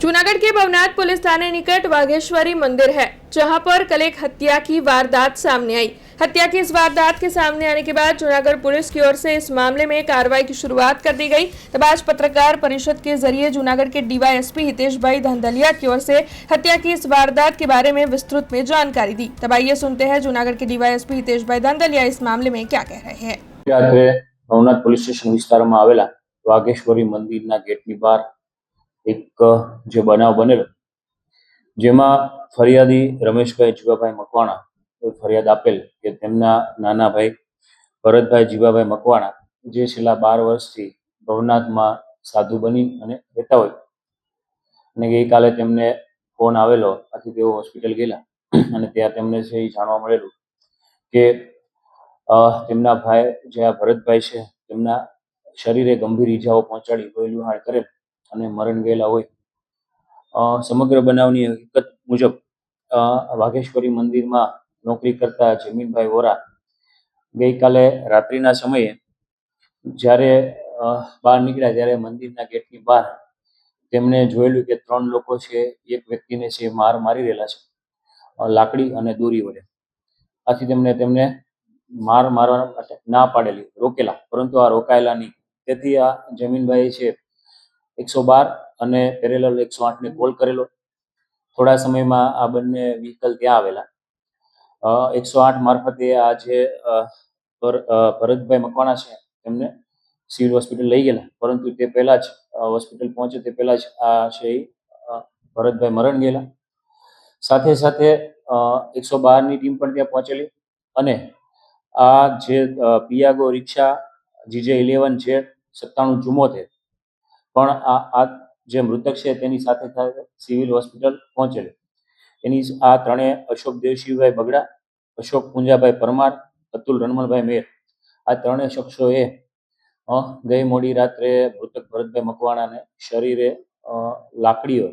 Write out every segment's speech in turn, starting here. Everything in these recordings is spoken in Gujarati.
जूनागढ़ के भवनाथ पुलिस थाने निकट वाघेश्वरी मंदिर है, जहां पर कल एक हत्या की वारदात सामने आई। हत्या की इस वारदात के सामने आने के बाद जूनागढ़ पुलिस की ओर से इस मामले में कार्रवाई की शुरुआत कर दी गई। तब आज पत्रकार परिषद के जरिए जूनागढ़ के डीवाईएसपी हितेश भाई धांधलिया की ओर से हत्या की इस वारदात के बारे में विस्तृत में जानकारी दी। तब आइए सुनते हैं जूनागढ़ के डीवाईएसपी हितेश भाई धांधलिया इस मामले में क्या कह रहे हैं। रात्रे भवनाथ पोलीस स्टेशन विस्ताરમાં આવેલા વાઘેશ્વરી મંદિરના ગેટની બહાર એક જે બનાવ બનેલો, જેમાં ફરિયાદી રમેશભાઈ જીવાભાઈ મકવાણા ફરિયાદ આપેલ કે તેમના નાના ભાઈ ભરતભાઈ જીવાભાઈ મકવાણા જે છેલ્લા 12 વર્ષથી ભવનાથમાં સાધુ બની અને રહેતા હોય અને ગઈકાલે તેમને ફોન આવેલો, આથી તેઓ હોસ્પિટલ ગયેલા અને ત્યાં તેમને છે એ જાણવા મળેલું કે તેમના ભાઈ જે આ ભરતભાઈ છે તેમના શરીરે ગંભીર ઈજાઓ પહોંચાડી લોહી લુહાણ કરેલ અને મરણ ગયેલા હોય। સમગ્ર બનાવની હકીકત મુજબ વાઘેશ્વરી મંદિરમાં નોકરી કરતા જમીનભાઈ વોરા ગઈકાલે રાત્રિના સમયે જ્યારે બહાર નીકળ્યા ત્યારે મંદિરના ગેટની બહાર તેમણે જોયેલું કે 3 લોકો છે એક વ્યક્તિને છે માર મારી રહેલા છે લાકડી અને દોરી વડે। આથી તેમને માર મારવા માટે ના પાડેલી, રોકેલા, પરંતુ આ રોકાયેલા નહીં। તેથી આ જમીનભાઈ છે 112 અને પેરેલલ 108 ને કોલ કરેલો। થોડા સમયમાં આ બંને વ્હીકલ ત્યાં આવેલા। 108 મારફતે આ જે ભરતભાઈ મકવાણા છે તેમને સિવિલ હોસ્પિટલ લઈ ગયેલા, પરંતુ તે પહેલા જ હોસ્પિટલ પહોંચે તે પહેલા જ આ છે ભરતભાઈ મરણ ગયેલા। સાથે સાથે 112 ની ટીમ પણ ત્યાં પહોંચેલી અને આ જે પિયાગો રિક્ષા GJ11 છે 9774 પણ આ જે મૃતક છે તેની સાથે સાથે સિવિલ હોસ્પિટલ પહોંચેલી। એની આ ત્રણે અશોક દેવશિવભાઈ બગડા, અશોક પુંજાભાઈ પરમાર, અતુલ રણમણભાઈ મેર, આ ત્રણેય શખ્સોએ ગઈ મોડી રાત્રે મૃતક ભરતભાઈ મકવાણાને શરીરે લાકડીઓ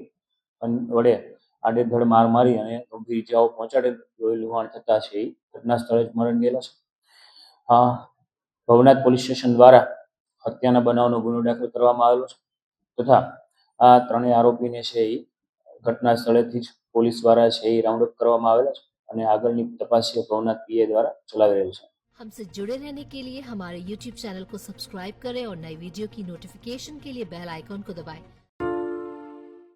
વડે આડેધડ માર મારી અને ગંભીર ઈજાઓ પહોંચાડેલ, લોહી લુહાણ થતા છે એ ઘટના સ્થળે જ મરણ ગયેલા છે। ભવનાથ પોલીસ સ્ટેશન દ્વારા હત્યાના બનાવનો ગુનો દાખલ કરવામાં આવેલો છે તથા આ ત્રણેય આરોપીને છે એ ઘટના સ્થળેથી જ પોલીસ દ્વારા છે એ રાઉન્ડ અપ કરવામાં આવેલા છે અને આગળની તપાસ છે ભવનાથ પીએ દ્વારા ચલાવી રહેલ છે। हमसे जुड़े रहने के लिए हमारे YouTube चैनल को सब्सक्राइब करें और नई वीडियो की नोटिफिकेशन के लिए बेल आइकॉन को दबाएं।